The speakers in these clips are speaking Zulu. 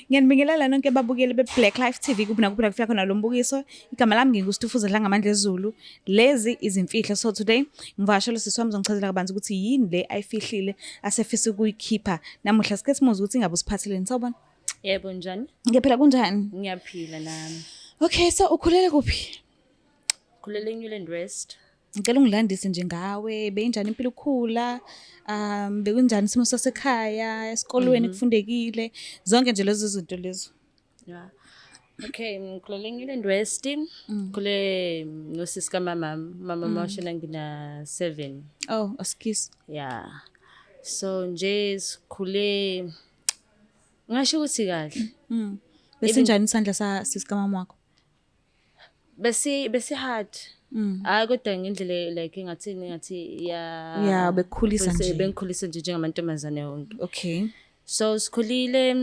Ngiyanibingelela nonke ababukeli be-Black Life TV kuphi nakuphi la kufika khona lo mbukiso. Igama lami nginguStufuza Dlangamandla Zulu. Lezi izimfihlo. So today ngivakashela sisi wami uzongichazela kabanzi ukuthi yini le ayifihlile asefisa ukuyikhipha. Namuhla sike simuze ukuthi ingabe usiphathele sawubona. Yebo njani? Ngiyaphila kunjani? Ngiyaphila nami. Okay, so ukhulele kuphi? Khulele eNewland West. Ngicela ungilandise nje ngawe, beyinjani impilo ukukhula? Bekunjani isimo sasekhaya, esikolweni kufundekile, zonke nje lezo zinto lezo. Yeah. Okay, ngikhulele eNewland West. Khule nosisi kamama, mama washona ngina 7. Oh, askis. Yeah. So nje sikhule ngasho ukuthi kahle. Besinjani isandla sasisi kamama wakho? Bese hard. Kodwa ngendlela like ngathi ya bekukhulisa nje. Bengikhulisa nje njengamantombazane wonke. Okay. So sikhulile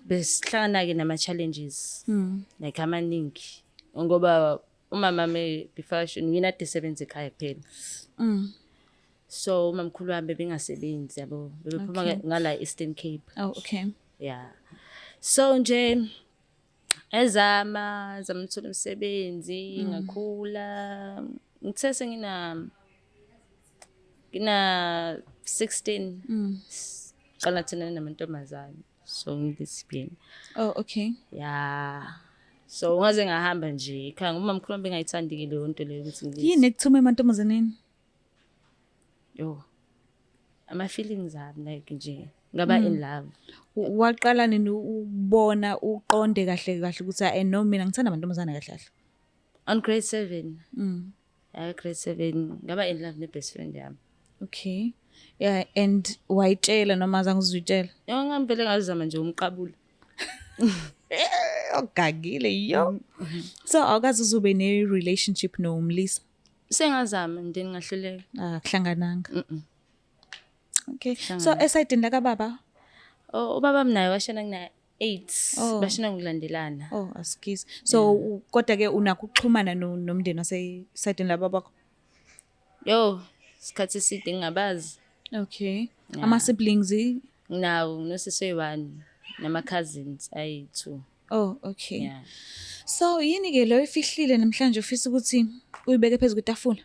besihlangana ke nama challenges. Like amaningi. Ngoba umama me before ngina disebenza ekhaya phela. So umamkhulu wami bengasebenzi yabo. Bebephuma ngala Eastern Cape. Oh, okay. Yeah. So nje ezama zamthola umsebenzi ngakhula ngithe sengina 16 qala thina namantombazane so ngidiscipline. Oh, okay. Yeah. So ngaze ngahamba nje ekhaya ngoba umamkhulu wami bengayithandi leyo nto leyo ukuthi ngilise. Yini ekuthuma emantombazaneni? Yo. Ama feelings ami like nje ngaba in love. Waqala nini ubona uqonde kahle ukuthi no mina ngithanda amantombazane kahle kahle? On grade 7. Grade 7 ngaba in love ne best friend yami. Okay. Yeah, and wayitshela noma zange uzuyitshela? Yo ngambele ngazama nje umqabula. Ogagile yo. So awukazi uzube ne relationship noMlisa? Sengazama then ngahluleka. Kuhlangananga. Okay. So esayidini la kababa? Oh ubaba mnaye washona ngina 8 bashona ngokulandelana. Oh askis. So kodwa ke unakho ukuxhumana nomndeni wasesayidini la babakho? Yo sikhathi eside ngingabazi. Okay. Ama siblings nawo nosisi 1 nama cousins ayi 2. Oh, okay. Yeah. So yini ke lo ifihlile namhlanje ufisa ukuthi uyibeke phezulu kwetafula?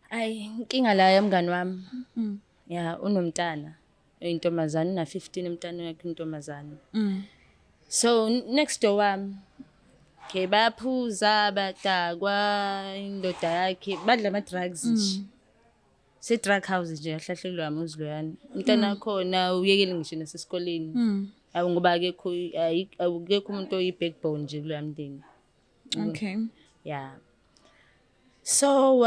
Ay inkinga la yamngani wami. Yeah, unomntana. Intombazane na 15 umntana wakhe intombazane. So next door wami ke baphuza badakwa indoda yakhe badla ama drugs nje. Se drug house nje yahlahlelwa amuzi loyana. Umntana khona uyekile ngisho nasesikoleni. Ngoba akekho umuntu oyi backbone nje kulo yamndeni. Okay. Yeah. So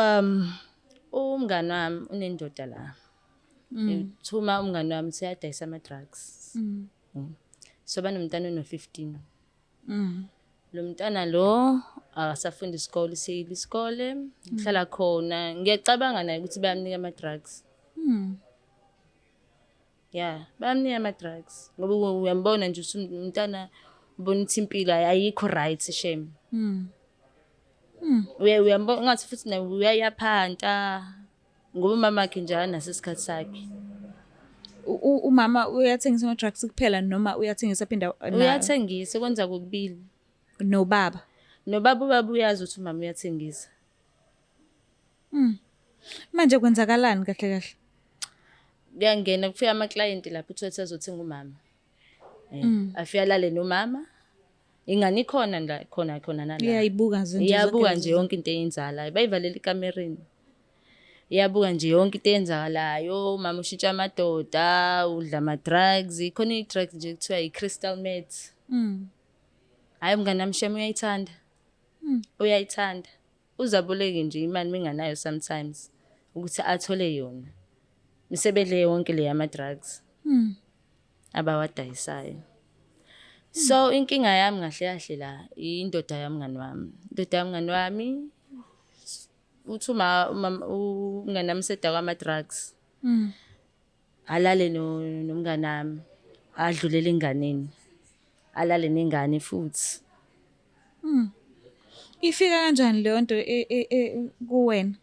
umngani wami unendoda la. Thuma umngani wami seyadayisa ama drugs. So banomntana no 15. Lo mntana lo akasafunda isikole seyile isikole hlala khona ngiyacabanga naye ukuthi bayamnika ama drugs. Yeah, bayamnika ama drugs ngoba uyambona nje umntana ubona ukuthi impilo ayikho right shame. Uyambona ngathi futhi naye uyayaphanta ngoba mama wakhe njalo nasesikhathi sakhe. Umama uyathengisa ama drugs kuphela noma uyathengisa phinda uyathengisa kwenza kokubili. Nobaba ubaba uyazi ukuthi umama uyathengisa. Manje kwenzakalani kahle kahle? Kuyangena kufika ama client lapho uthi azothenga umama. Afika lale nomama. Ingani khona la khona nala. Iyayibuka nje. Iyabuka nje yonke into eyenzakalayo. Bayivalela ikamereni. Iyabuka nje yonke into eyenzakalayo, mama ushintsha amadoda, udla ama drugs, khona i drugs nje kuthiwa i crystal meth. Hayi mngani nami shame uyayithanda. Uyayithanda. Uzaboleke nje imali minganayo sometimes ukuthi athole yona. Misebedle yonke le yama drugs. Abawadayisayo. So inkinga yami ngahle kahle la indoda yami mngani wami. Indoda yami mngani wami uthi umngani nami sedakwa ama drugs. Alale nomngani nami adlulele enganeni. Alale nengane futhi. Ifika kanjani leyo nto kuwena?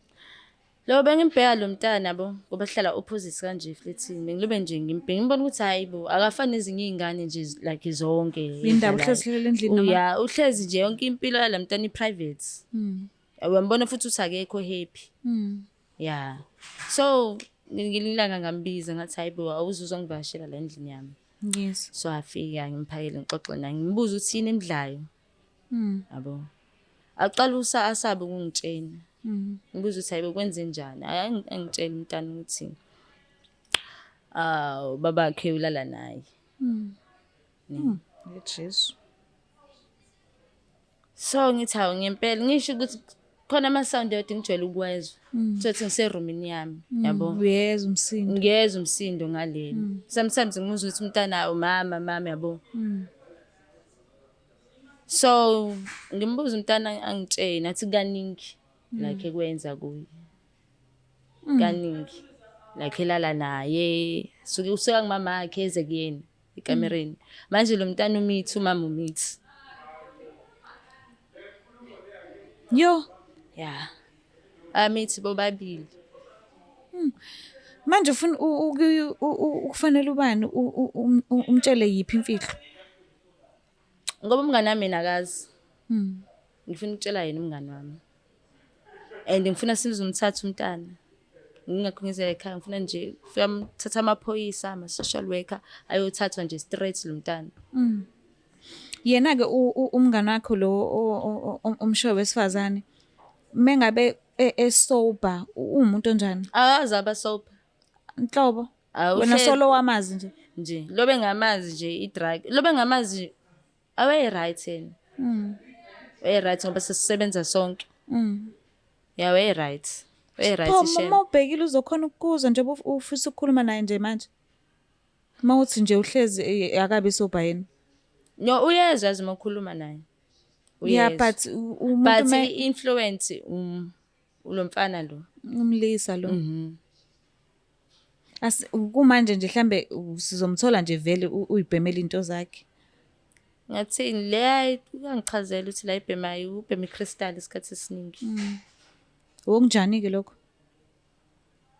Lo bengimbheka lo mntana bo ngoba sihlala opposite kanje eflatini. Bengilobe nje ngimbheka ngibona ukuthi hayi bo akafani nezinye izingane nje like zonke. Indaba uhlezi hlele endlini noma? Uya uhlezi nje yonke impilo yala mntana i-private. Uyambona futhi ukuthi akekho happy. Yeah. So ngililanga ngambiza ngathi hayi bo awuzuzwa ngivashela la endlini yami. Yes. So afika ngimphakele ngixoxe naye ngimbuza ukuthi yini emidlayo. Yabo. Aqala asabe ukungitshena. Ngibuza ukuthi hayibo kwenze njani. Angitshela umntana ukuthi babakhe ulala naye. Jesu. So ngithi hawu ngempela ngisho ukuthi khona ama sound yodwa ngijwayele ukwezwa. Sothi ngiserumini yami, yabo. Uyezwa umsindo. Ngiyezwa umsindo ngaleli. Sometimes ngimuzwa ukuthi umntana mama yabo. So ngimbuza umntana angitshela athi kaningi like ekwenza kuye. Kaningi like elala naye usuka ngimama yakhe eze kuyena ekamereni. Manje lo mntana umithi umama umithi. Yo. Yeah. Amithi bobabili. Manje ufuna ukufanele ubani umtshele yipi imfihlo? Ngoba umngane wami nakazi. Ngifuna ukutshela yena umngane wami. And ngifuna sizomthatha umntana. Ngingakho ngize ekhaya ngifuna nje ufika mthatha amaphoyisa ama-social worker ayothathwa nje straight lo mntana. Yena-ke umngane wakho lo umshowe wesifazane mengabe esober umuntu onjani? Akazi aba sober. Nhlobo? Wena solo wamazi nje? Nje lobe ngamazi nje i-drug. Lobe ngamazi awe right yena. Way right ngoba sesisebenza sonke. Yeah, way right. Way right shame. Uma ubhekile uzokhona ukuzwa nje ufisa ukukhuluma naye nje manje. Mawuthi nje uhlezi akabe sober yena. No uyezwa azima ukukhuluma naye. Yeah, but umuntu influence ulomfana lo. Umlisa lo. Kumanje nje mhlambe sizomthola nje vele uyibhemela into zakhe. Ngathini le uyangichazela ukuthi la ibhemayo ubhema iCrystal isikhathi esiningi. Okunjani ke lokho?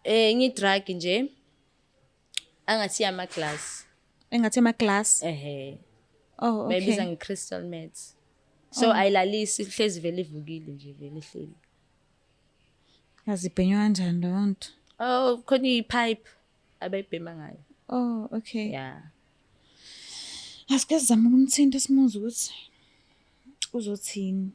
Ngidrug nje. Angathi ama glass. Engathi ama glass? Oh, okay. Bayibiza ngeCrystal meds. So ayilalisi ihlezi vele ivukile nje vele ehleli. Yazibhenywa kanjani lo nto? Oh, khona ipipe abayibhema ngayo. Oh, okay. Yeah. Asike sizama ukumthinta simuze ukuthi uzothini.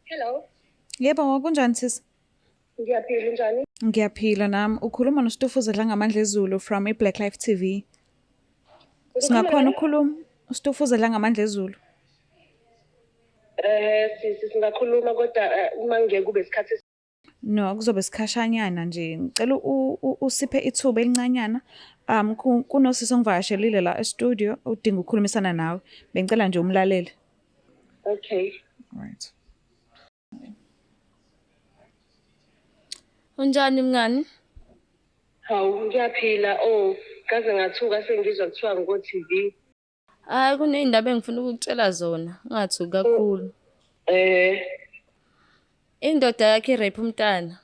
Hello. Yebo, kunjani sisi? Ngiyaphila njani? Ngiyaphila nami. Ukhuluma noStufuze la ngamandla ezulu from iBlack Life TV. Singakhona ukukhuluma uStufuze la ngamandla ezulu. Singakhuluma kodwa uma ngeke kube isikhathi No, kuzobe isikhashanyana nje. Ngicela usiphe ithuba elincanyana. Kunosisi ongivakashelile la e-studio udinga ukukhulumisana nawe. Bengicela nje umlalele. Okay. Right. Unjani mngani? Hawu ngiyaphila. Kaze ngathuka sengizwa kuthiwa ngo TV. Hayi kuneyindaba engifuna ukukutshela zona, ungathuki kakhulu. Indoda yakhe rape umntana.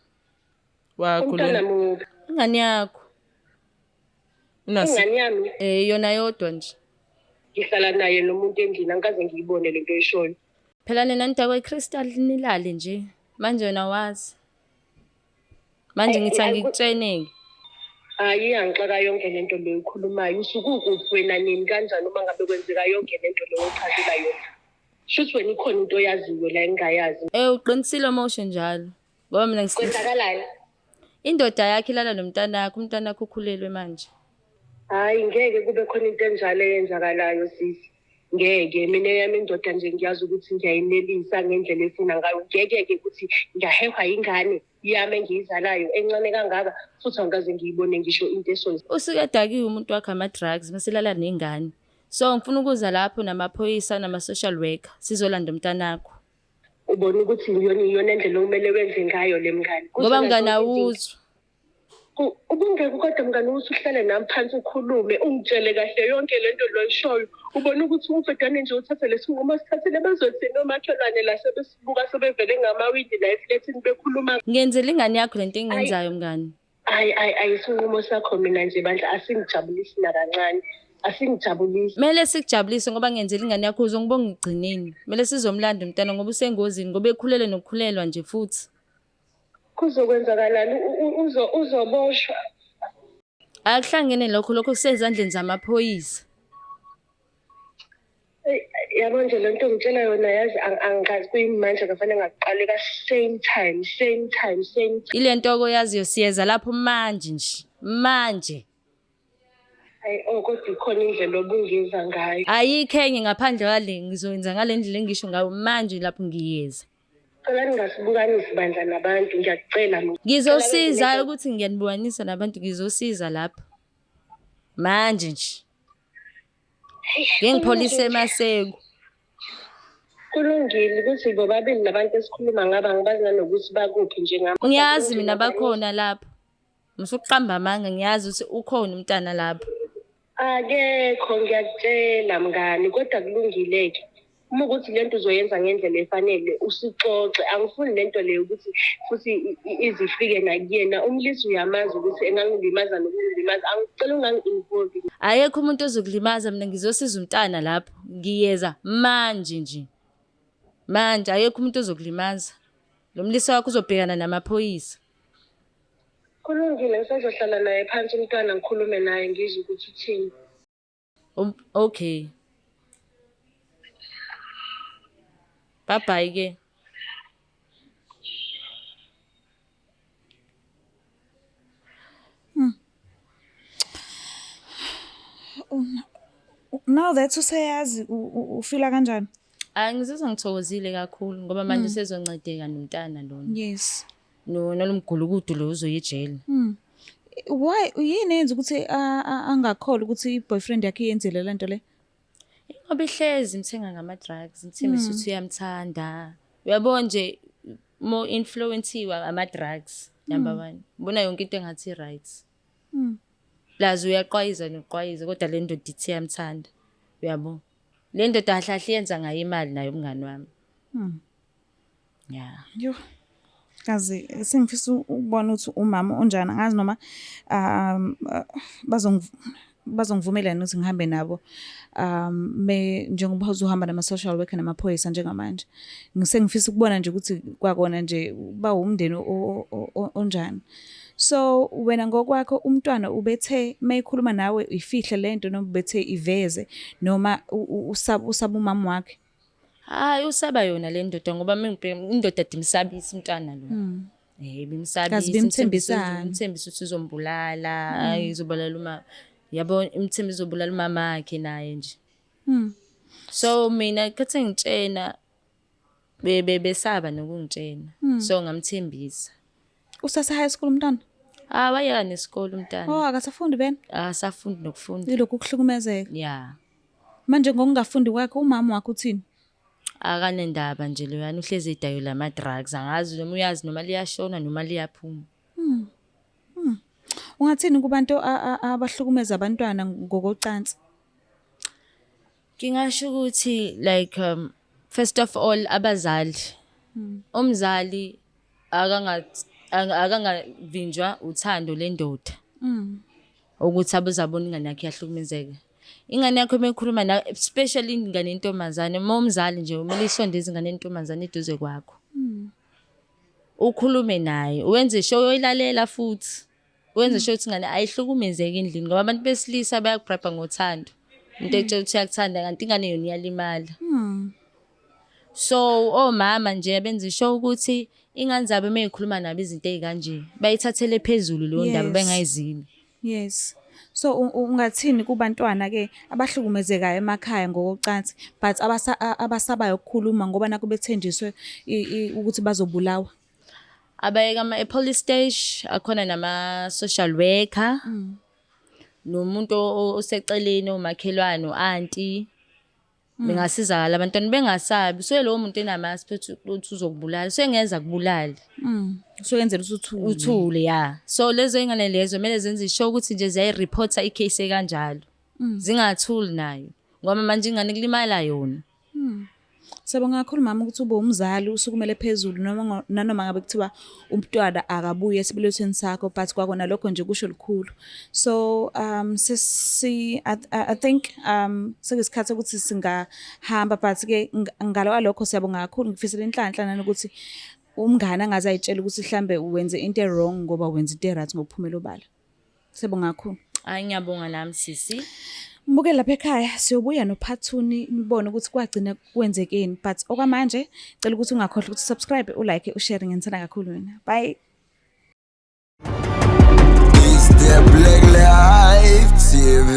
Wakho Umntana mungu. Ingane yakho. Ingane yami. Yona yodwa nje. Ngihlala naye nomuntu endlini angikaze ngiyibone lento eshoyo. Phela nina nidakwa iCrystal nilale nje. Manje wena wazi. Manje ngithi angikutsheneki. Hayi angixaka yonke lento leyo ukhulumayo. Usukuphi wena nini kanjani uma ngabe kwenzeka yonke lento leyo ochazela yona? Shuthi wena ikhona into oyaziyo la engayazi. Uqinisile moshe njalo. Ngoba mina Kwenzakalani? Indoda yakhe ilala nomntana wakhe, umntana wakhe ukhulelwe manje. Hayi ngeke kube khona into enjalo eyenzakalayo sisi. Ngeke mina yami indoda nje ngiyazi ukuthi ngiyayinelisa ngendlela efuna ngayo. Ngeke ukuthi ngiyahehwa ingane yami engiyizalayo encane kangaka futhi angikaze ngiyibone ngisho into esonze. Usuke edakiwe umuntu wakhe ama drugs maselala nengane. So ngifuna ukuza lapho namaphoyisa nama-social worker sizolanda umntanakho. Ubona ukuthi iyona endlela okumele wenze ngayo le mngane. Ngoba mngani awuzwa. Ubungeke kodwa mngani ukuthi uhlale nami phansi ukhulume ungitshele kahle yonke lento lo ishoyo. Ubona ukuthi umfedane nje uthathe lesinqumo sithathele bazothi nomakhelwane la sebesibuka sebevele ngamawindi la eflatini bekhuluma. Ngenzela ingane yakho lento engenzayo mngani. Isinqumo sakho mina nje bandla asingijabulisi nakancane. Asingijabulisi. Kumele sikujabulise ngoba ngenzela ingane yakho uzongibonga ngigcineni. Kumele sizomlanda umntana ngoba usengozini ngoba ekhulele nokukhulelwa nje futhi. Kuzokwenzakalani uzoboshwa. Akuhlangene lokho kusezandleni zamaphoyisa. Yabo nje lento ngitshela yona yazi angazi kuyimanje kufanele ngaqale ka same time. Ile nto yaziyo siyeza lapho manje nje. Manje. Kodwa ikhona indlela obungiza ngayo. Ayikho enye ngaphandle kwale ngizoyenza ngale ndlela engisho ngayo manje lapho ngiyeza. Cela ningasibukanisi bandla nabantu ngiyakucela mina. Ngizosiza ukuthi ngiyanibukanisa nabantu ngizosiza lapho. Manje nje. Ngingipholise emaseko. Kulungile ukuthi bobabili nabantu esikhuluma ngaba ngibazi nanokuthi bakuphi njengami. Ngiyazi mina bakhona lapho. Musuqamba amanga ngiyazi ukuthi ukhona umntana lapho. Akekho ngiyakutshela mngani kodwa kulungileke. Uma ukuthi lento uzoyenza ngendlela efanele usixoxe angifuni lento leyo ukuthi futhi izifike nakuyena umlisi uyamazi ukuthi engangilimaza nokungilimaza angicela ungangi-involve. Ayekho umuntu ozokulimaza mina ngizosiza umntana lapho ngiyeza manje nje. Manje ayekho umuntu ozokulimaza. Lo mlisi wakho uzobhekana namaphoyisa. Kulungile ngisazohlala naye phansi umntwana ngikhulume naye ngizwe ukuthi uthini. Okay. Bye ke. Now that useyazi ufila kanjani? Ngizizwa ngithokozile kakhulu ngoba manje sezoncedeka nomntana lona. Yes. Nalomgulukudu lo uzoya ejele. Why yini yenza ukuthi angakholwa ukuthi i-boyfriend yakhe iyenzile lento le? Ngoba ihlezi imthenga ngama-drugs, imthembisa ukuthi uyamthanda. Uyabona nje more influenceiwa ama-drugs, number 1. Ubona yonke into engathi right. Plus uyaqwayiza nokuqwayiza kodwa le ndoda ithi iyamthanda. Uyabona? Le ndoda ahlahle yenza ngayo imali nayo umngani wami. Yeah. Yo. Kazi sengifisa ukubona ukuthi umama onjani angazi noma bazongivumelana ukuthi ngihambe nabo njengoba uzohamba nama-social worker namaphoyisa njengamanje. Ngisengifisa ukubona nje ukuthi kwakona nje bawumndeni onjani. So wena ngokwakho umntwana ubethe mayikhuluma nawe ifihle lento noma ubethe iveze noma usaba umama wakhe? Hayi usaba yona le ndoda ngoba indoda dimsabisa umntwana lo. Bimsabisa imthembisa ukuthi uzombulala, izobulala uma yabo imthemba izobulala umama wakhe naye nje. So mina khethe ngitshena besaba nokungitshena. So ngamthembisa. Usase high school umntwana? Wayeka nesikole umntwana. Akasafundi bena? Akasafundi nokufunda. Yilokhu kuhlukumezeka. Yeah. Manje ngokungafundi kwakhe umama wakhe uthini? Akanendaba nje loyana uhlezi edayo lama-drugs angazi noma uyazi noma liyashona noma liyaphuma. Ungathini kubantu abahlukumeza abantwana ngokocansi? Ngingasho ukuthi like first of all abazali. Umzali akangavinjwa uthando lendoda. Ukuthi abuzabona ingane yakhe yahlukumezeka. Ingane yakho mekhuluma na especially ingane yentombazane umzali nje umele isondeze ingane yentombazane eduze kwakho. Ukhulume naye wenze show yoyilalela futhi. Wenze show ukuthi ingane ayihlukumezeke endlini ngoba abantu besilisa bayakubrabha ngothando. Into etshela ukuthi uyakuthanda kanti ingane yona iyalimala. So omama nje benze show ukuthi ingane zabo meyikhuluma nabo izinto ezikanje bayithathele phezulu lo ndaba bengayizini. Yes. So ungathini kubantwana ke abahlukumezekayo emakhaya ngokocansi but abasabayo ukukhuluma ngoba naku bethenjiswe ukuthi bazobulawa? Abayeka ama-police stage akhona nama-social worker nomuntu oseceleni omakhelwane u-auntie bengasizakala abantwana bengasabi so lowo muntu enamazi futhi uzokubulala so engeza kubulali so yenzela ukuthi uthule ya so lezo ingane lezo kumele zenze isho ukuthi nje ziyayireporta icase ekanjalo zingathuli nayo ngoba manje ingane kulimala yona. Siyabonga kakhulu mama ukuthi ube umzali usukumele phezulu nanoma ngabe kuthiwa umntwana akabuye esibelethweni sakho but kwakona lokho nje kusho likhulu. So I think sekuyisikhathi ukuthi singahamba but ke ngalo lokho siyabonga kakhulu ngifisela inhlanhla ukuthi umngane angaze ayitshela ukuthi mhlambe wenze into wrong ngoba wenza into right ngokuphumela obala. Siyabonga kakhulu. Hayi ngiyabonga nami sisi. Mbuke lapha ekhaya siyobuya noPart 2 nibone ukuthi kwagcina kwenzekeni but okwamanje cela ukuthi ungakhohlwa ukuthi subscribe ulike ushare ngenzana kakhulu wena. Bye. Is the Black Life TV.